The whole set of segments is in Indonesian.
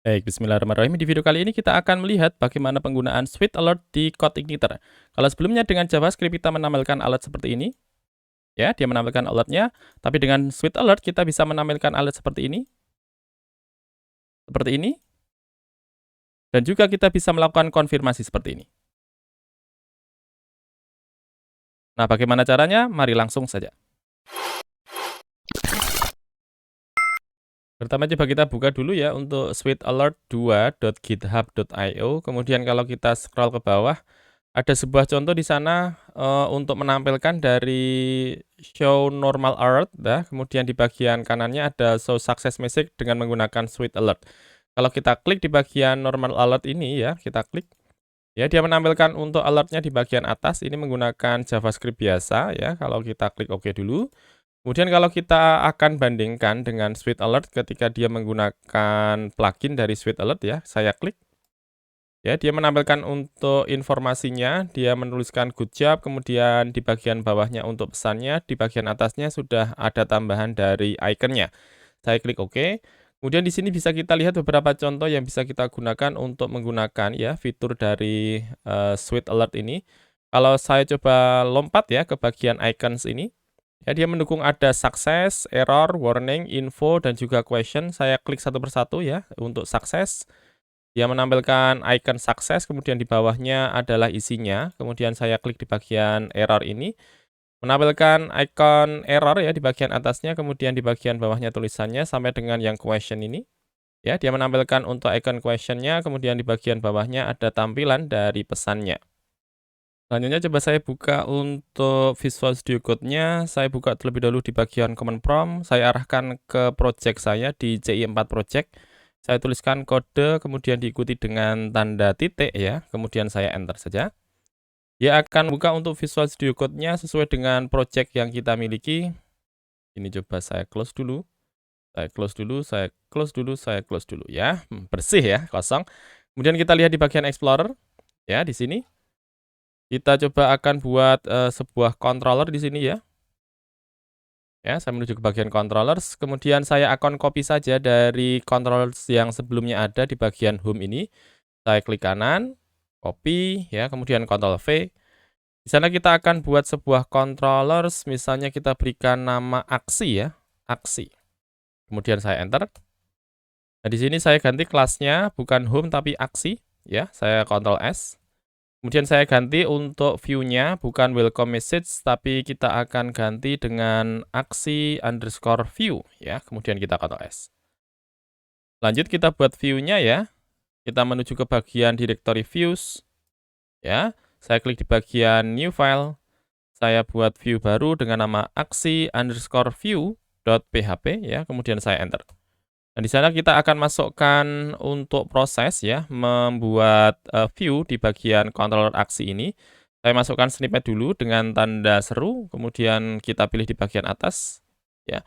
Baik, bismillahirrahmanirrahim. Di video kali ini kita akan melihat bagaimana penggunaan Sweet Alert di CodeIgniter. Kalau sebelumnya dengan JavaScript kita menampilkan alert seperti ini, ya, dia menampilkan alertnya, tapi dengan Sweet Alert kita bisa menampilkan alert seperti ini, dan juga kita bisa melakukan konfirmasi seperti ini. Nah, bagaimana caranya? Mari langsung saja. Pertama coba kita buka dulu ya untuk sweetalert2.github.io. Kemudian kalau kita scroll ke bawah, ada sebuah contoh di sana, untuk menampilkan dari show normal alert ya, kemudian di bagian kanannya ada show success message dengan menggunakan Sweet Alert. Kalau kita klik di bagian normal alert ini ya, kita klik, ya dia menampilkan untuk alertnya di bagian atas ini menggunakan JavaScript biasa ya, kalau kita klik OK dulu. Kemudian kalau kita akan bandingkan dengan Sweet Alert ketika dia menggunakan plugin dari Sweet Alert ya, saya klik. Ya, dia menampilkan untuk informasinya, dia menuliskan good job, kemudian di bagian bawahnya untuk pesannya, di bagian atasnya sudah ada tambahan dari ikonnya. Saya klik OK. Kemudian di sini bisa kita lihat beberapa contoh yang bisa kita gunakan untuk menggunakan ya fitur dari Sweet Alert ini. Kalau saya coba lompat ya ke bagian icons ini, ya dia mendukung ada success, error, warning, info, dan juga question. Saya klik satu persatu ya untuk sukses. Dia menampilkan icon sukses, kemudian di bawahnya adalah isinya. Kemudian saya klik di bagian error ini, menampilkan icon error ya di bagian atasnya, kemudian di bagian bawahnya tulisannya sampai dengan yang question ini. Ya, dia menampilkan untuk icon questionnya, kemudian di bagian bawahnya ada tampilan dari pesannya. Selanjutnya coba saya buka untuk Visual Studio Code-nya. Saya buka terlebih dahulu di bagian command prompt. Saya arahkan ke project saya di CI4 project. Saya tuliskan kode, kemudian diikuti dengan tanda titik ya. Kemudian saya enter saja. Dia akan buka untuk Visual Studio Code-nya sesuai dengan project yang kita miliki. Ini coba saya close dulu. Saya close dulu, saya close dulu, saya close dulu ya. Bersih ya, kosong. Kemudian kita lihat di bagian Explorer. Ya, di sini. Kita coba akan buat sebuah controller di sini ya. Ya, saya menuju ke bagian controllers, kemudian saya akan copy saja dari controllers yang sebelumnya ada di bagian home ini. Saya klik kanan, copy, ya, kemudian Ctrl V. Di sana kita akan buat sebuah controllers, misalnya kita berikan nama aksi ya, aksi. Kemudian saya enter. Nah, di sini saya ganti kelasnya bukan home tapi aksi, ya. Saya Ctrl S. Kemudian saya ganti untuk view-nya bukan welcome message, tapi kita akan ganti dengan aksi underscore view ya. Kemudian kita Ctrl S. Lanjut kita buat view-nya ya. Kita menuju ke bagian directory views ya. Saya klik di bagian new file. Saya buat view baru dengan nama aksi underscore view.php ya. Kemudian saya enter. Nah, di sana kita akan masukkan untuk proses ya, membuat view di bagian controller aksi ini. Saya masukkan snippet dulu dengan tanda seru, kemudian kita pilih di bagian atas ya.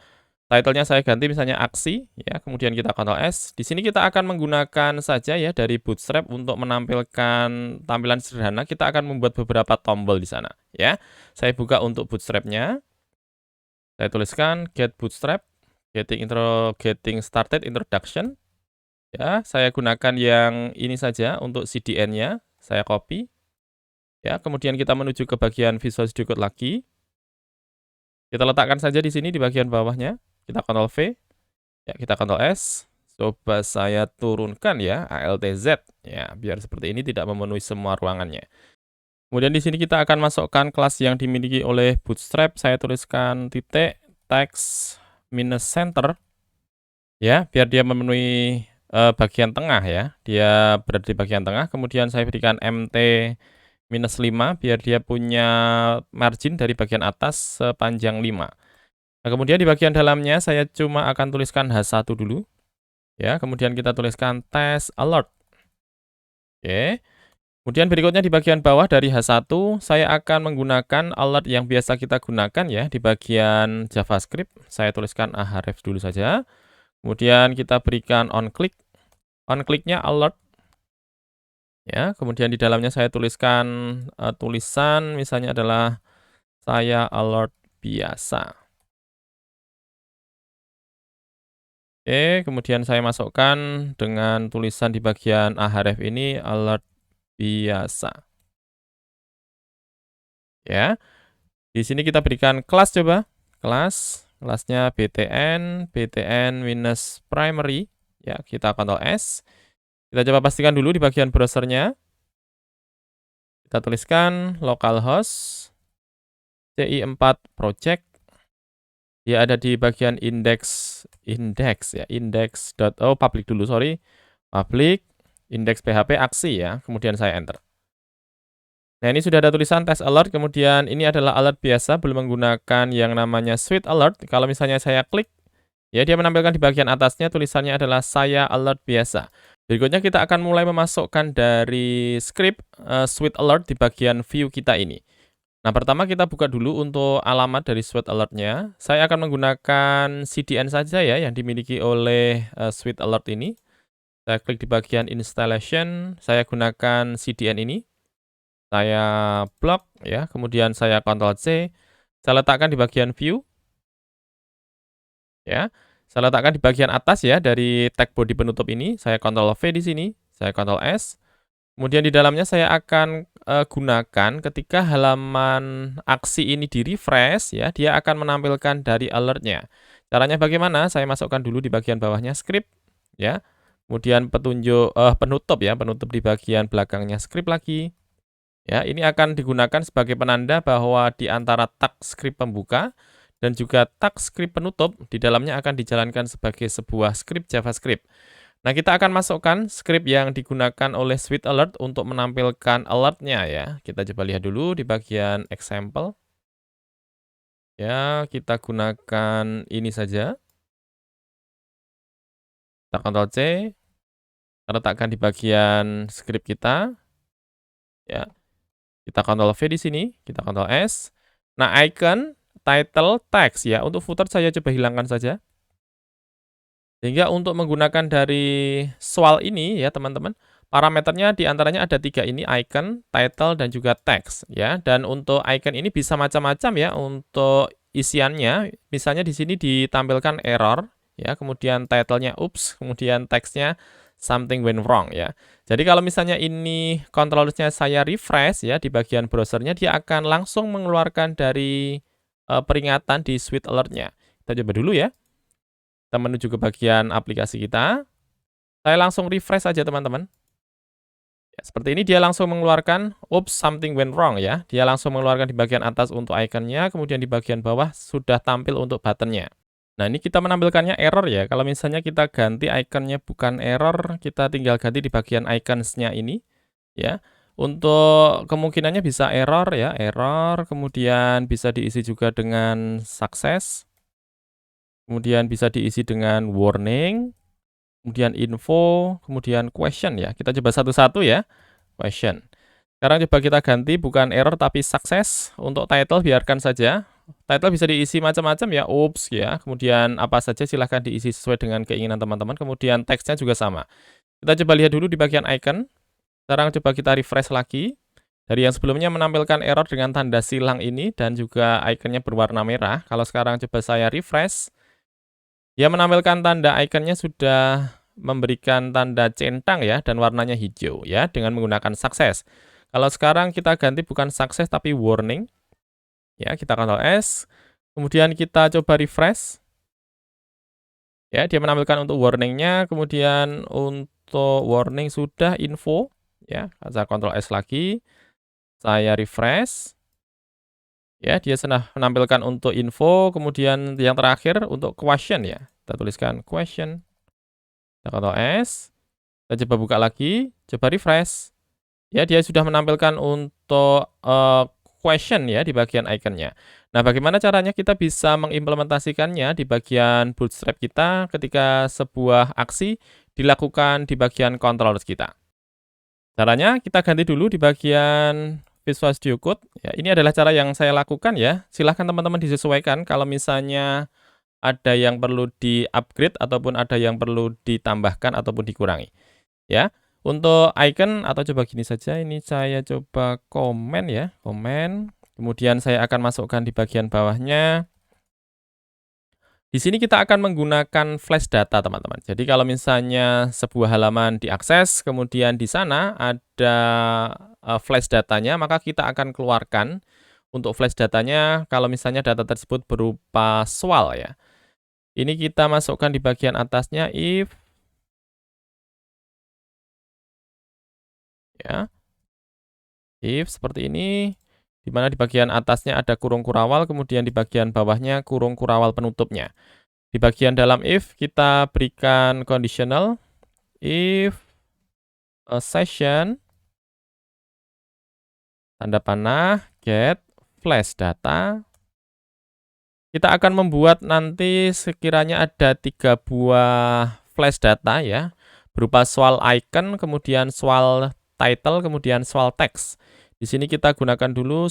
Title-nya saya ganti misalnya aksi ya, kemudian kita Ctrl S. Di sini kita akan menggunakan saja ya dari Bootstrap untuk menampilkan tampilan sederhana. Kita akan membuat beberapa tombol di sana ya. Saya buka untuk Bootstrap-nya. Saya tuliskan get Bootstrap. Getting started introduction. Ya, saya gunakan yang ini saja untuk CDN-nya. Saya copy. Ya, kemudian kita menuju ke bagian Visual Studio Code lagi. Kita letakkan saja di sini di bagian bawahnya. Kita Ctrl V. Ya, kita Ctrl S. Coba saya turunkan ya ALTZ. Ya, biar seperti ini tidak memenuhi semua ruangannya. Kemudian di sini kita akan masukkan kelas yang dimiliki oleh Bootstrap. Saya tuliskan titik text minus center. Ya, biar dia memenuhi bagian tengah ya. Dia berada di bagian tengah, kemudian saya berikan MT-5 biar dia punya margin dari bagian atas sepanjang 5. Nah, kemudian di bagian dalamnya saya cuma akan tuliskan H1 dulu. Ya, kemudian kita tuliskan test alert. Oke. Kemudian berikutnya di bagian bawah dari H1, saya akan menggunakan alert yang biasa kita gunakan ya di bagian JavaScript. Saya tuliskan ahref dulu saja. Kemudian kita berikan on click. On click-nya alert. Ya, kemudian di dalamnya saya tuliskan tulisan misalnya adalah saya alert biasa. Oke, kemudian saya masukkan dengan tulisan di bagian ahref ini alert biasa, ya. Di sini kita berikan kelas coba, kelasnya btn minus primary, ya, kita Ctrl S. Kita coba pastikan dulu di bagian browsernya, kita tuliskan localhost CI4 project, dia ada di bagian index ya, public dulu, sorry, public, index php aksi ya, kemudian saya enter. Nah, ini sudah ada tulisan test alert, kemudian ini adalah alert biasa, belum menggunakan yang namanya suite alert. Kalau misalnya saya klik, ya dia menampilkan di bagian atasnya tulisannya adalah saya alert biasa. Berikutnya kita akan mulai memasukkan dari script suite alert di bagian view kita ini. Nah, pertama kita buka dulu untuk alamat dari suite alertnya. Saya akan menggunakan CDN saja ya, yang dimiliki oleh suite alert ini. Saya klik di bagian installation, saya gunakan CDN ini. Saya blok ya, kemudian saya Ctrl C, saya letakkan di bagian view. Ya. Saya letakkan di bagian atas ya dari tag body penutup ini, saya Ctrl V di sini, saya Ctrl S. Kemudian di dalamnya saya akan gunakan ketika halaman aksi ini di-refresh ya, dia akan menampilkan dari alertnya. Caranya bagaimana? Saya masukkan dulu di bagian bawahnya script ya. Kemudian penutup ya, penutup di bagian belakangnya script lagi. Ya, ini akan digunakan sebagai penanda bahwa di antara tag script pembuka dan juga tag script penutup di dalamnya akan dijalankan sebagai sebuah script JavaScript. Nah, kita akan masukkan script yang digunakan oleh suite alert untuk menampilkan alertnya ya. Kita coba lihat dulu di bagian example. Ya, kita gunakan ini saja. Kita Ctrl C, kita letakkan di bagian script kita. Ya. Kita Ctrl V di sini, kita Ctrl S. Nah, icon, title, text ya. Untuk footer saya coba hilangkan saja. Sehingga untuk menggunakan dari soal ini ya teman-teman, parameternya diantaranya ada 3 ini, icon, title, dan juga text ya. Dan untuk icon ini bisa macam-macam ya untuk isiannya. Misalnya di sini ditampilkan error ya, kemudian title-nya oops, kemudian text-nya something went wrong ya. Jadi kalau misalnya ini controller-nya saya refresh ya di bagian browsernya, dia akan langsung mengeluarkan dari peringatan di suite alert-nya. Kita coba dulu ya. Kita menuju ke bagian aplikasi kita. Saya langsung refresh saja teman-teman. Ya, seperti ini dia langsung mengeluarkan, oops, something went wrong ya. Dia langsung mengeluarkan di bagian atas untuk ikonnya, kemudian di bagian bawah sudah tampil untuk buttonnya. Nah, ini kita menampilkannya error ya. Kalau misalnya kita ganti ikonnya bukan error, kita tinggal ganti di bagian icons-nya ini ya. Untuk kemungkinannya bisa error ya, error, kemudian bisa diisi juga dengan success. Kemudian bisa diisi dengan warning, kemudian info, kemudian question ya. Kita coba satu-satu ya. Question. Sekarang coba kita ganti bukan error tapi success. Untuk title biarkan saja. Title bisa diisi macam-macam ya, oops ya. Kemudian apa saja silahkan diisi sesuai dengan keinginan teman-teman. Kemudian teksnya juga sama. Kita coba lihat dulu di bagian icon. Sekarang coba kita refresh lagi. Dari yang sebelumnya menampilkan error dengan tanda silang ini dan juga ikonnya berwarna merah. Kalau sekarang coba saya refresh, dia menampilkan tanda ikonnya sudah memberikan tanda centang ya dan warnanya hijau ya dengan menggunakan sukses. Kalau sekarang kita ganti bukan sukses tapi warning. Ya, kita Ctrl S. Kemudian kita coba refresh. Ya, dia menampilkan untuk warningnya, kemudian untuk warning sudah info ya. Saya Ctrl S lagi. Saya refresh. Ya, dia sudah menampilkan untuk info, kemudian yang terakhir untuk question ya. Kita tuliskan question. Kita Ctrl S. Kita coba buka lagi, coba refresh. Ya, dia sudah menampilkan untuk question ya di bagian ikonnya. Nah, bagaimana caranya kita bisa mengimplementasikannya di bagian Bootstrap kita ketika sebuah aksi dilakukan di bagian controllers kita? Caranya kita ganti dulu di bagian Visual Studio Code. Ya, ini adalah cara yang saya lakukan ya. Silahkan teman-teman disesuaikan kalau misalnya ada yang perlu di-upgrade ataupun ada yang perlu ditambahkan ataupun dikurangi. Ya, untuk icon atau coba gini saja, ini saya coba komen ya, komen. Kemudian saya akan masukkan di bagian bawahnya. Di sini kita akan menggunakan flash data, teman-teman. Jadi kalau misalnya sebuah halaman diakses, kemudian di sana ada flash datanya, maka kita akan keluarkan untuk flash datanya kalau misalnya data tersebut berupa swal ya. Ini kita masukkan di bagian atasnya if ya. If seperti ini, di mana di bagian atasnya ada kurung kurawal, kemudian di bagian bawahnya kurung kurawal penutupnya. Di bagian dalam if kita berikan conditional if a session tanda panah get flash data. Kita akan membuat nanti sekiranya ada 3 buah flash data ya, berupa swal icon, kemudian swal title, kemudian swal text. Di sini kita gunakan dulu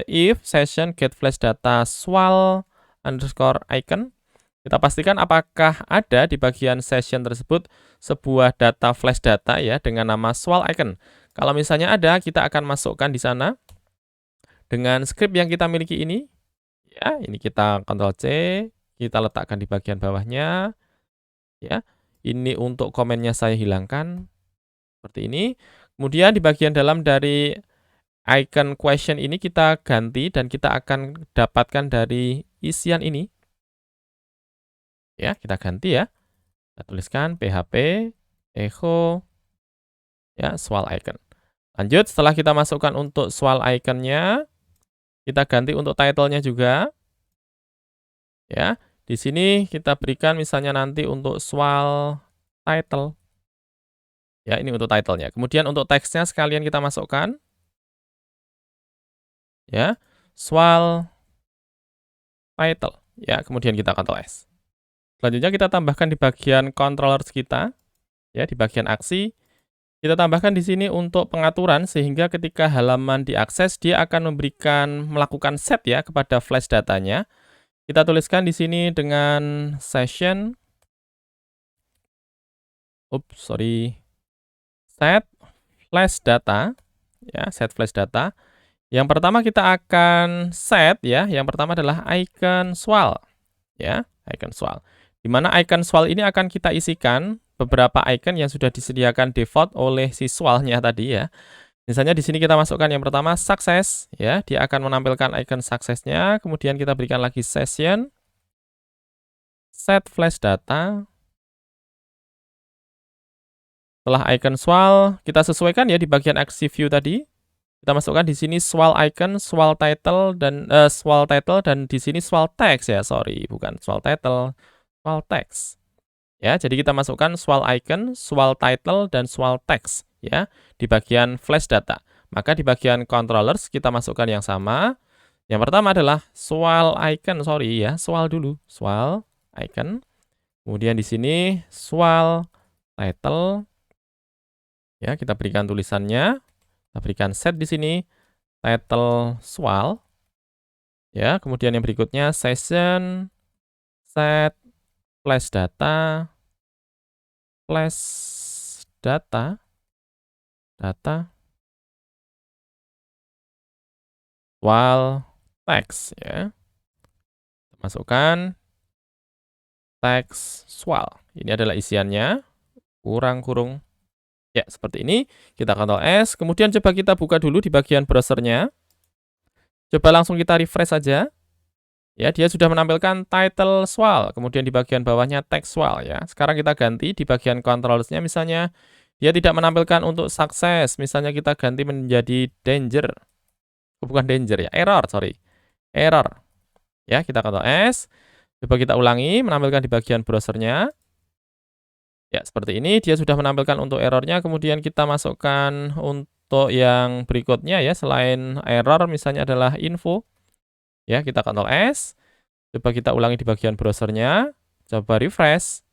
if session get flash data swal underscore icon. Kita pastikan apakah ada di bagian session tersebut sebuah data flash data ya dengan nama swal icon. Kalau misalnya ada, kita akan masukkan di sana dengan script yang kita miliki ini. Ya, ini kita Ctrl C, kita letakkan di bagian bawahnya. Ya, ini untuk komennya saya hilangkan seperti ini. Kemudian di bagian dalam dari icon question ini kita ganti dan kita akan dapatkan dari isian ini. Ya, kita ganti ya. Kita tuliskan PHP echo ya swal icon. Lanjut, setelah kita masukkan untuk swal iconnya, kita ganti untuk title-nya juga. Ya, di sini kita berikan misalnya nanti untuk swal title. Ya, ini untuk title-nya. Kemudian untuk teksnya sekalian kita masukkan. Ya, swal title. Ya, kemudian kita Ctrl S. Selanjutnya kita tambahkan di bagian controllers kita. Ya, di bagian aksi. Kita tambahkan di sini untuk pengaturan sehingga ketika halaman diakses dia akan melakukan set ya kepada flash datanya. Kita tuliskan di sini dengan session set flash data ya, set flash data. Yang pertama kita akan set ya, yang pertama adalah icon swal ya, icon swal. Di mana icon swal ini akan kita isikan beberapa icon yang sudah disediakan default oleh si swalnya tadi ya. Misalnya di sini kita masukkan yang pertama success ya, dia akan menampilkan icon suksesnya, kemudian kita berikan lagi session set flash data. Setelah icon swal, kita sesuaikan ya di bagian aksi view tadi. Kita masukkan di sini swal icon, swal title dan di sini swal text ya, sorry, bukan swal title, swal text. Ya, jadi kita masukkan swal icon, swal title dan swal text ya di bagian flash data. Maka di bagian controllers kita masukkan yang sama. Yang pertama adalah swal icon, sorry ya, swal dulu, swal icon. Kemudian di sini swal title. Ya, kita berikan tulisannya. Kita berikan set di sini title swal. Ya, kemudian yang berikutnya session set flash data swal text ya. Masukkan text swal. Ini adalah isiannya. Kurung. Ya, seperti ini. Kita Ctrl S. Kemudian coba kita buka dulu di bagian browsernya. Coba langsung kita refresh saja. Ya, dia sudah menampilkan title swal. Kemudian di bagian bawahnya text swal ya. Sekarang kita ganti di bagian controls-nya misalnya dia tidak menampilkan untuk sukses. Misalnya kita ganti menjadi danger. Bukan danger ya, error, sorry. Error. Ya, kita Ctrl S. Coba kita ulangi, menampilkan di bagian browsernya. Ya, seperti ini. Dia sudah menampilkan untuk errornya. Kemudian kita masukkan untuk yang berikutnya ya. Selain error, misalnya adalah info. Ya, kita Ctrl S. Coba kita ulangi di bagian browsernya. Coba refresh.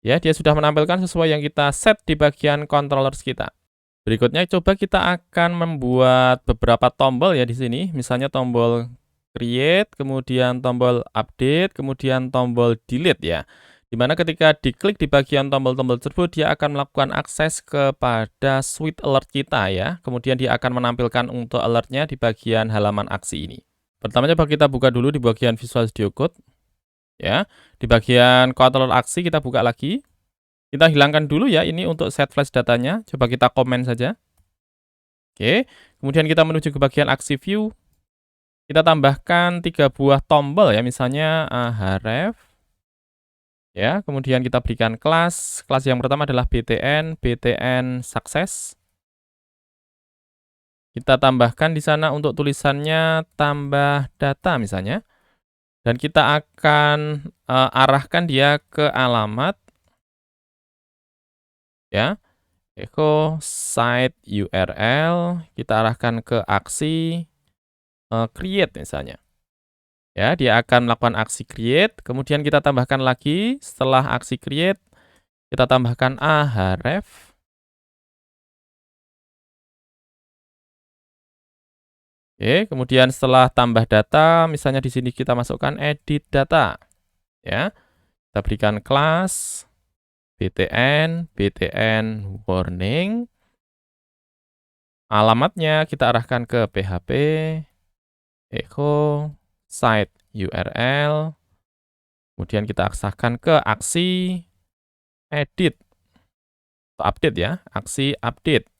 Ya, dia sudah menampilkan sesuai yang kita set di bagian controllers kita. Berikutnya, coba kita akan membuat beberapa tombol ya di sini. Misalnya tombol create, kemudian tombol update, kemudian tombol delete ya. Dimana ketika diklik di bagian tombol-tombol tersebut, dia akan melakukan akses kepada suite alert kita ya. Kemudian dia akan menampilkan untuk alertnya di bagian halaman aksi ini. Pertama coba kita buka dulu di bagian Visual Studio Code. Ya, di bagian controller aksi kita buka lagi. Kita hilangkan dulu ya ini untuk set flash datanya, coba kita komen saja. Oke, kemudian kita menuju ke bagian aksi view. Kita tambahkan 3 buah tombol ya, misalnya href. Ya, kemudian kita berikan kelas. Kelas yang pertama adalah btn sukses. Kita tambahkan di sana untuk tulisannya tambah data misalnya. Dan kita akan arahkan dia ke alamat ya. Echo site URL, kita arahkan ke aksi create misalnya. Ya, dia akan melakukan aksi create, kemudian kita tambahkan lagi setelah aksi create, kita tambahkan href. Oke, kemudian setelah tambah data, misalnya di sini kita masukkan edit data. Ya, kita berikan kelas btn warning. Alamatnya kita arahkan ke php echo site URL. Kemudian kita aksahkan ke aksi edit atau update ya, aksi update.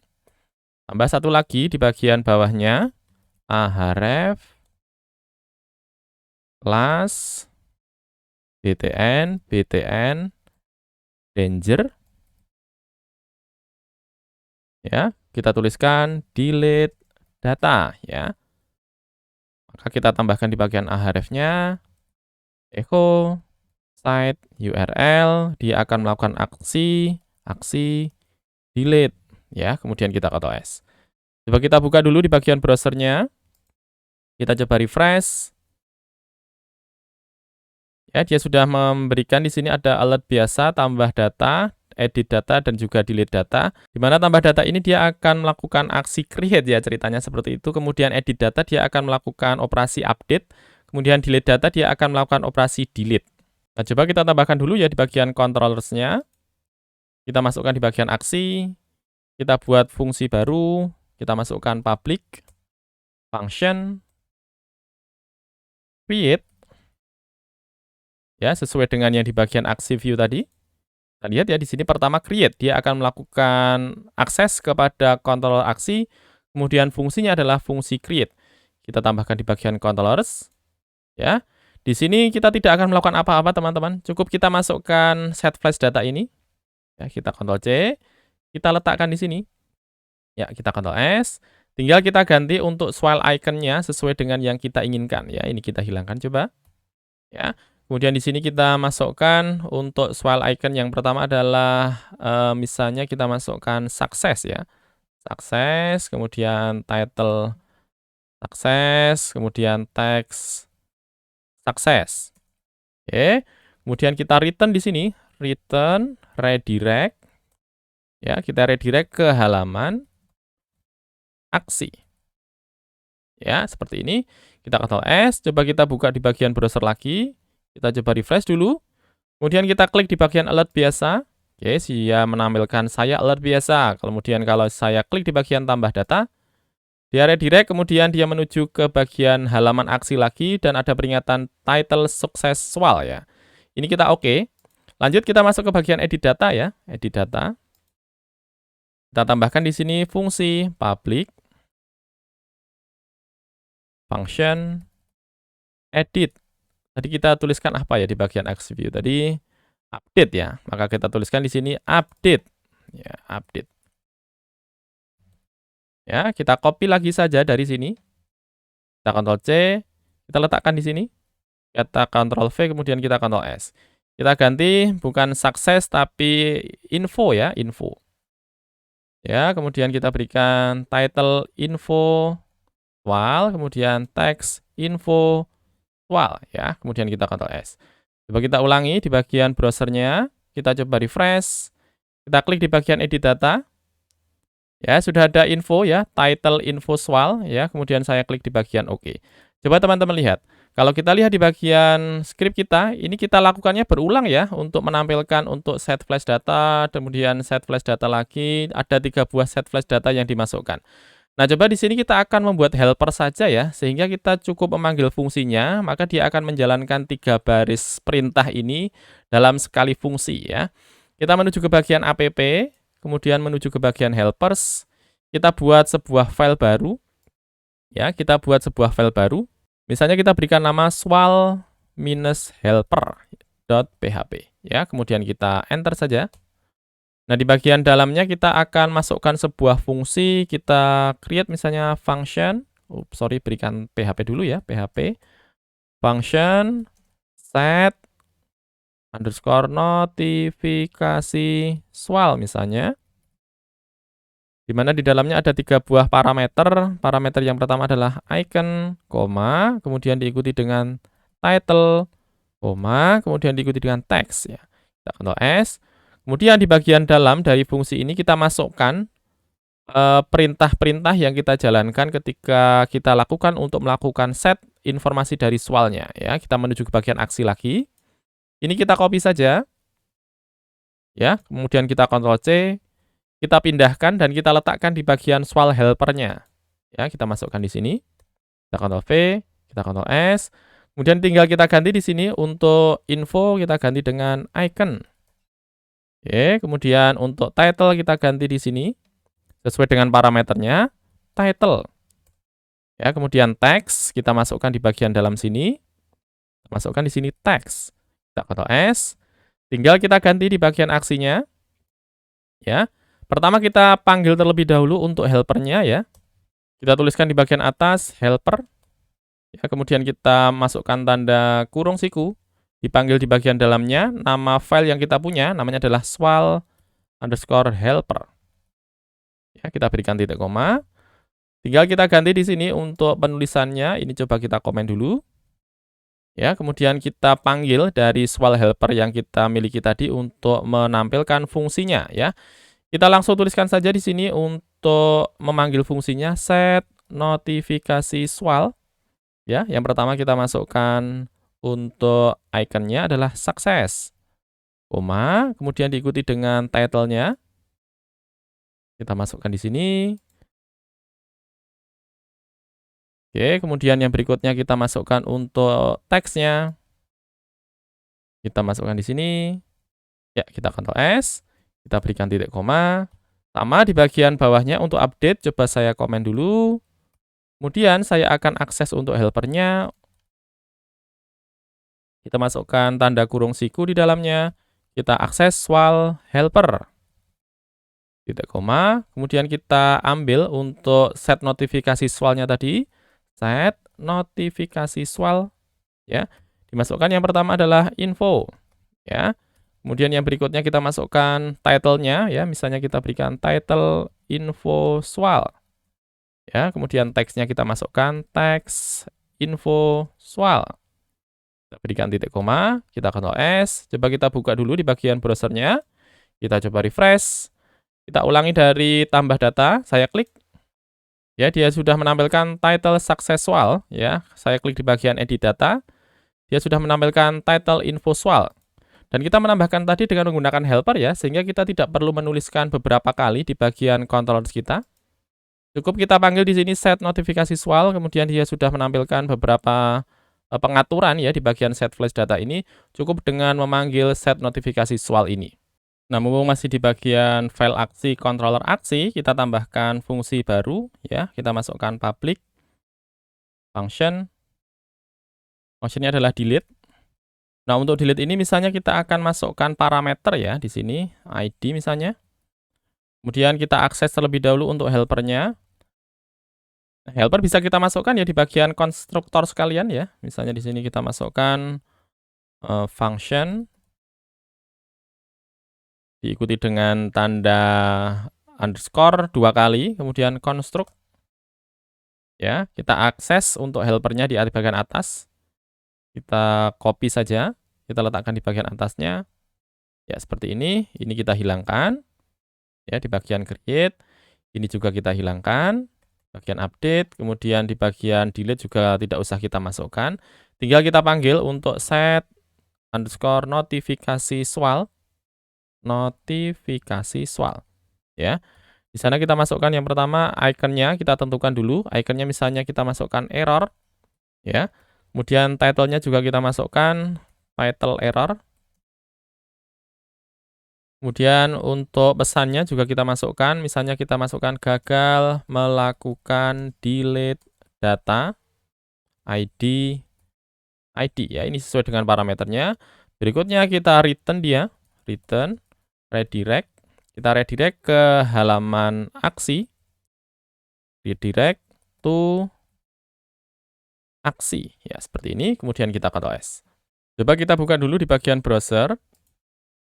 Tambah satu lagi di bagian bawahnya, href kelas btn danger. Ya, kita tuliskan delete data ya. Maka kita tambahkan di bagian href-nya echo site URL, dia akan melakukan aksi delete ya, kemudian kita Ctrl S. Coba kita buka dulu di bagian browsernya. Kita coba refresh. Ya, dia sudah memberikan di sini ada alert biasa, tambah data, edit data, dan juga delete data. Di mana tambah data ini dia akan melakukan aksi create ya, ceritanya seperti itu. Kemudian edit data dia akan melakukan operasi update. Kemudian delete data dia akan melakukan operasi delete. Nah, coba kita tambahkan dulu ya di bagian controllers-nya. Kita masukkan di bagian aksi. Kita buat fungsi baru. Kita masukkan public function create. Ya, sesuai dengan yang di bagian aksi view tadi. Kita lihat ya di sini pertama create, dia akan melakukan akses kepada controller aksi, kemudian fungsinya adalah fungsi create. Kita tambahkan di bagian controllers. Ya. Di sini kita tidak akan melakukan apa-apa teman-teman, cukup kita masukkan set flash data ini. Ya, kita Ctrl C, kita letakkan di sini. Ya, kita Ctrl S. Tinggal kita ganti untuk swile icon-nya sesuai dengan yang kita inginkan ya. Ini kita hilangkan coba. Ya. Kemudian di sini kita masukkan untuk swile icon yang pertama adalah misalnya kita masukkan sukses ya. Sukses, kemudian title sukses, kemudian text sukses. Oke. Kemudian kita return di sini, return redirect. Ya, kita redirect ke halaman aksi. Ya, seperti ini. Kita Ctrl S, coba kita buka di bagian browser lagi. Kita coba refresh dulu. Kemudian kita klik di bagian alert biasa. Oke, dia menampilkan saya alert biasa. Kemudian kalau saya klik di bagian tambah data, dia redirect, kemudian dia menuju ke bagian halaman aksi lagi dan ada peringatan title successful ya. Ini kita oke. Lanjut kita masuk ke bagian edit data ya, edit data. Kita tambahkan di sini fungsi public function edit. Tadi kita tuliskan apa ya di bagian aksi view tadi? Update ya. Maka kita tuliskan di sini update. Ya, update. Ya, kita copy lagi saja dari sini. Kita Ctrl C, kita letakkan di sini. Kita Ctrl V, kemudian kita Ctrl S. Kita ganti bukan sukses tapi info ya, info. Ya, kemudian kita berikan title info wal, kemudian text info wal ya, kemudian kita Ctrl S. Coba kita ulangi di bagian browsernya, kita coba refresh, kita klik di bagian edit data. Ya, sudah ada info ya, title info swal ya, kemudian saya klik di bagian OK. Coba teman-teman lihat, kalau kita lihat di bagian script kita, ini kita lakukannya berulang ya, untuk menampilkan untuk set flash data, kemudian set flash data lagi, ada 3 buah set flash data yang dimasukkan. Nah, coba di sini kita akan membuat helper saja ya, sehingga kita cukup memanggil fungsinya, maka dia akan menjalankan 3 baris perintah ini dalam sekali fungsi ya. Kita menuju ke bagian app, kemudian menuju ke bagian helpers, kita buat sebuah file baru ya, kita buat sebuah file baru. Misalnya kita berikan nama swal-helper.php ya, kemudian kita enter saja. Nah, di bagian dalamnya kita akan masukkan sebuah fungsi, kita create misalnya function, berikan PHP dulu ya, PHP, function set underscore notifikasi swal misalnya, di mana di dalamnya ada 3 buah parameter. Parameter yang pertama adalah icon, koma, kemudian diikuti dengan title, koma, kemudian diikuti dengan text ya. Kita Ctrl S. Kemudian di bagian dalam dari fungsi ini kita masukkan perintah-perintah yang kita jalankan ketika kita lakukan untuk melakukan set informasi dari swalnya ya. Kita menuju ke bagian aksi lagi. Ini kita copy saja. Ya, kemudian kita Ctrl C, kita pindahkan dan kita letakkan di bagian swal helpernya. Ya, kita masukkan di sini. Kita Ctrl V, kita Ctrl S. Kemudian tinggal kita ganti di sini untuk info kita ganti dengan icon. Oke, kemudian untuk title kita ganti di sini sesuai dengan parameternya title. Ya, kemudian text kita masukkan di bagian dalam sini. Masukkan di sini text. Kita Ctrl S. Tinggal kita ganti di bagian aksinya. Ya. Pertama kita panggil terlebih dahulu untuk helpernya ya. Kita tuliskan di bagian atas helper. Ya, kemudian kita masukkan tanda kurung siku. Dipanggil di bagian dalamnya, nama file yang kita punya namanya adalah swal_helper. Ya, kita berikan titik koma. Tinggal kita ganti di sini untuk penulisannya. Ini coba kita komen dulu. Ya, kemudian kita panggil dari swal helper yang kita miliki tadi untuk menampilkan fungsinya ya. Kita langsung tuliskan saja di sini untuk memanggil fungsinya set notifikasi swal. Ya, yang pertama kita masukkan untuk ikonnya adalah sukses, koma, kemudian diikuti dengan title-nya. Kita masukkan di sini. Oke, kemudian yang berikutnya kita masukkan untuk teksnya. Kita masukkan di sini. Ya, kita Ctrl S. Kita berikan titik koma. Sama di bagian bawahnya untuk update, coba saya komen dulu. Kemudian saya akan akses untuk helpernya. Kita masukkan tanda kurung siku di dalamnya. Kita akses swal helper. Titik koma. Kemudian kita ambil untuk set notifikasi swalnya tadi. Set notifikasi swal. Ya. Dimasukkan yang pertama adalah info. Ya. Kemudian yang berikutnya kita masukkan title-nya. Ya. Misalnya kita berikan title info swal. Ya. Kemudian teksnya kita masukkan teks info swal. Kita berikan titik koma, kita Ctrl S, coba kita buka dulu di bagian browsernya, kita coba refresh, kita ulangi dari tambah data, saya klik, ya dia sudah menampilkan title successful, ya saya klik di bagian edit data, dia sudah menampilkan title info swal, dan kita menambahkan tadi dengan menggunakan helper ya, sehingga kita tidak perlu menuliskan beberapa kali di bagian controllers kita. Cukup kita panggil di sini set notifikasi swal, kemudian dia sudah menampilkan beberapa pengaturan ya di bagian set flash data ini, cukup dengan memanggil set notifikasi swal ini. Nah, mumpung masih di bagian file aksi, controller aksi, kita tambahkan fungsi baru ya. Kita masukkan public function. Functionnya adalah delete. Nah, untuk delete ini misalnya kita akan masukkan parameter ya di sini, ID misalnya. Kemudian kita akses terlebih dahulu untuk helpernya. Helper bisa kita masukkan ya di bagian konstruktor sekalian ya. Misalnya di sini kita masukkan function diikuti dengan tanda underscore 2 kali, kemudian konstruk. Ya, kita akses untuk helpernya di bagian atas. Kita copy saja, kita letakkan di bagian atasnya. Ya, seperti ini. Ini kita hilangkan. Ya, di bagian create. Ini juga kita hilangkan. Bagian update, kemudian di bagian delete juga tidak usah kita masukkan. Tinggal kita panggil untuk set underscore notifikasi swal. Notifikasi swal. Ya. Di sana kita masukkan yang pertama ikonnya, kita tentukan dulu. Ikonnya misalnya kita masukkan error, ya. Kemudian title-nya juga kita masukkan title error. Kemudian untuk pesannya juga kita masukkan, misalnya kita masukkan gagal melakukan delete data ID ya, ini sesuai dengan parameternya. Berikutnya kita return dia, return redirect. Kita redirect ke halaman aksi, redirect to aksi, ya seperti ini. Kemudian kita Ctrl S. Coba kita buka dulu di bagian browser,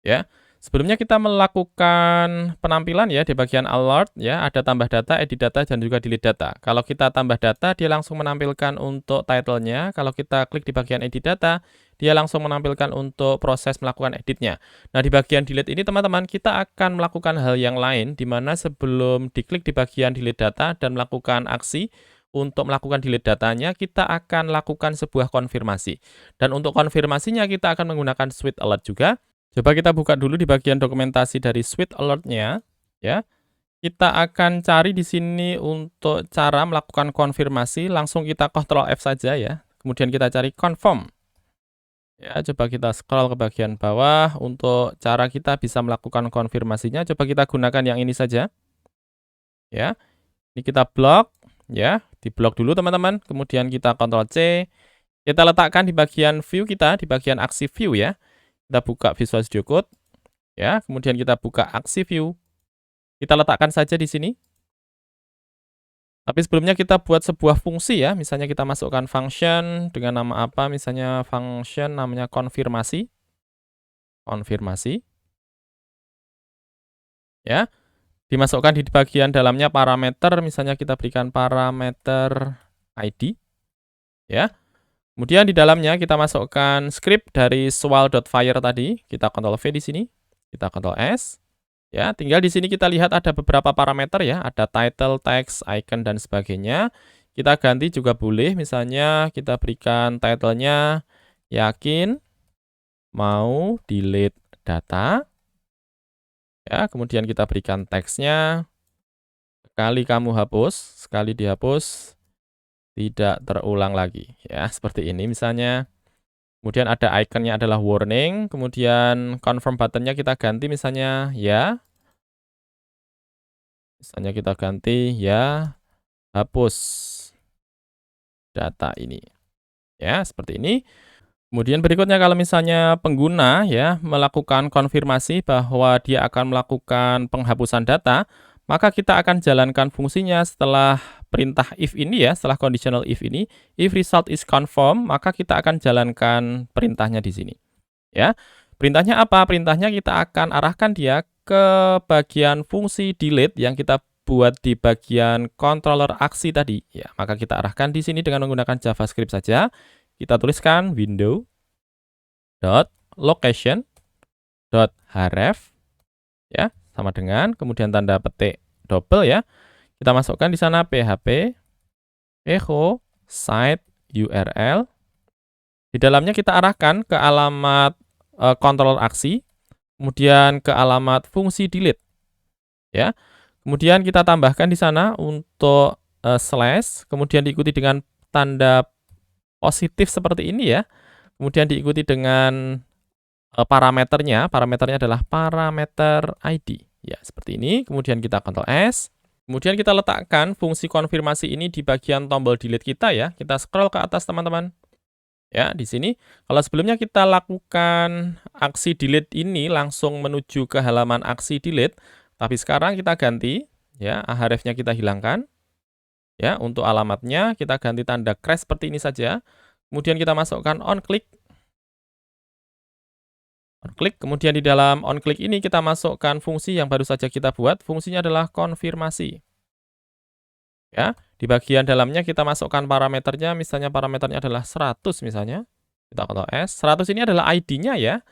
ya. Sebelumnya kita melakukan penampilan ya di bagian alert ya, ada tambah data, edit data, dan juga delete data. Kalau kita tambah data, dia langsung menampilkan untuk title-nya. Kalau kita klik di bagian edit data, dia langsung menampilkan untuk proses melakukan editnya. Nah, di bagian delete ini teman-teman, kita akan melakukan hal yang lain, di mana sebelum diklik di bagian delete data dan melakukan aksi, untuk melakukan delete datanya, kita akan lakukan sebuah konfirmasi. Dan untuk konfirmasinya, kita akan menggunakan Swift Alert juga. Coba kita buka dulu di bagian dokumentasi dari Swift Alert-nya, ya. Kita akan cari di sini untuk cara melakukan konfirmasi, langsung kita Ctrl F saja ya. Kemudian kita cari confirm. Ya, coba kita scroll ke bagian bawah untuk cara kita bisa melakukan konfirmasinya. Coba kita gunakan yang ini saja. Ya. Ini kita blok, ya. Di-blok dulu teman-teman. Kemudian kita Ctrl C. Kita letakkan di bagian view kita, di bagian aksi view ya. Kita buka Visual Studio Code, ya. Kemudian kita buka aksi view. Kita letakkan saja di sini. Tapi sebelumnya kita buat sebuah fungsi ya. Misalnya kita masukkan function dengan nama apa? Misalnya function namanya konfirmasi. Konfirmasi. Ya. Dimasukkan di bagian dalamnya parameter. Misalnya kita berikan parameter ID. Ya. Kemudian di dalamnya kita masukkan script dari swal.fire tadi. Kita Ctrl V di sini. Kita Ctrl S. Ya, tinggal di sini kita lihat ada beberapa parameter ya. Ada title, text, icon, dan sebagainya. Kita ganti juga boleh. Misalnya kita berikan title-nya yakin mau delete data. Ya, kemudian kita berikan text-nya. Sekali kamu hapus, sekali dihapus, tidak terulang lagi. Ya, seperti ini misalnya. Kemudian ada ikonnya adalah warning, kemudian confirm buttonnya kita ganti misalnya ya. Misalnya kita ganti ya, hapus data ini. Ya, seperti ini. Kemudian berikutnya kalau misalnya pengguna ya melakukan konfirmasi bahwa dia akan melakukan penghapusan data, maka kita akan jalankan fungsinya setelah perintah if ini ya, setelah conditional if ini. If result is confirm, maka kita akan jalankan perintahnya di sini. Ya. Perintahnya apa? Perintahnya kita akan arahkan dia ke bagian fungsi delete yang kita buat di bagian controller aksi tadi. Ya, maka kita arahkan di sini dengan menggunakan JavaScript saja. Kita tuliskan window.location.href ya, sama dengan kemudian tanda petik double ya. Kita masukkan di sana php echo site URL. Di dalamnya kita arahkan ke alamat controller aksi, kemudian ke alamat fungsi delete. Ya. Kemudian kita tambahkan di sana untuk slash, kemudian diikuti dengan tanda positif seperti ini ya. Kemudian diikuti dengan parameternya adalah parameter ID. Ya, seperti ini. Kemudian kita Ctrl S. Kemudian kita letakkan fungsi konfirmasi ini di bagian tombol delete kita ya. Kita scroll ke atas teman-teman. Ya, di sini. Kalau sebelumnya kita lakukan aksi delete ini langsung menuju ke halaman aksi delete, tapi sekarang kita ganti ya, href-nya kita hilangkan. Ya, untuk alamatnya kita ganti tanda crash seperti ini saja. Kemudian kita masukkan onClick. OnClick, kemudian di dalam onClick ini kita masukkan fungsi yang baru saja kita buat. Fungsinya adalah konfirmasi. Ya, di bagian dalamnya kita masukkan parameternya, misalnya parameternya adalah 100 misalnya. Kita Ctrl S. 100 ini adalah ID-nya ya.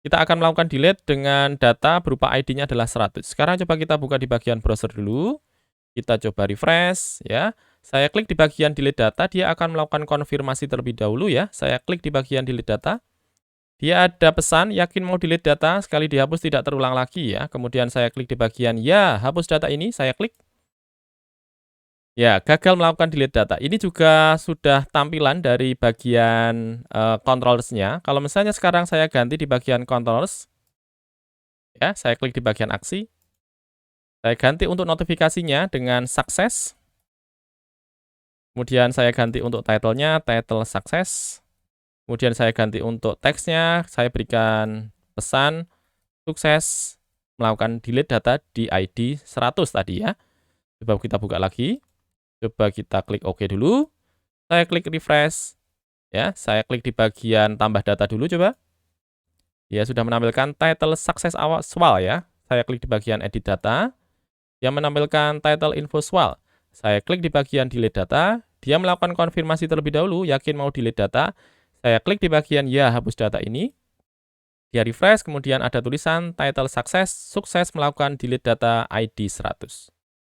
Kita akan melakukan delete dengan data berupa ID-nya adalah 100. Sekarang coba kita buka di bagian browser dulu. Kita coba refresh ya. Saya klik di bagian delete data, dia akan melakukan konfirmasi terlebih dahulu ya. Saya klik di bagian delete data. Dia ada pesan, yakin mau delete data, sekali dihapus tidak terulang lagi ya. Kemudian saya klik di bagian, ya, hapus data ini, saya klik. Ya, gagal melakukan delete data. Ini juga sudah tampilan dari bagian controls-nya. Kalau misalnya sekarang saya ganti di bagian controls, ya, saya klik di bagian aksi. Saya ganti untuk notifikasinya dengan sukses. Kemudian saya ganti untuk title-nya, title sukses. Kemudian saya ganti untuk teksnya, saya berikan pesan sukses melakukan delete data di ID 100 tadi ya. Coba kita buka lagi. Coba kita klik OK dulu. Saya klik refresh. Ya, saya klik di bagian tambah data dulu coba. Ya, sudah menampilkan title sukses awal ya. Saya klik di bagian edit data. Yang menampilkan title info swal. Saya klik di bagian delete data. Dia melakukan konfirmasi terlebih dahulu, yakin mau delete data. Saya klik di bagian ya, hapus data ini. Dia refresh, kemudian ada tulisan title sukses melakukan delete data ID 100.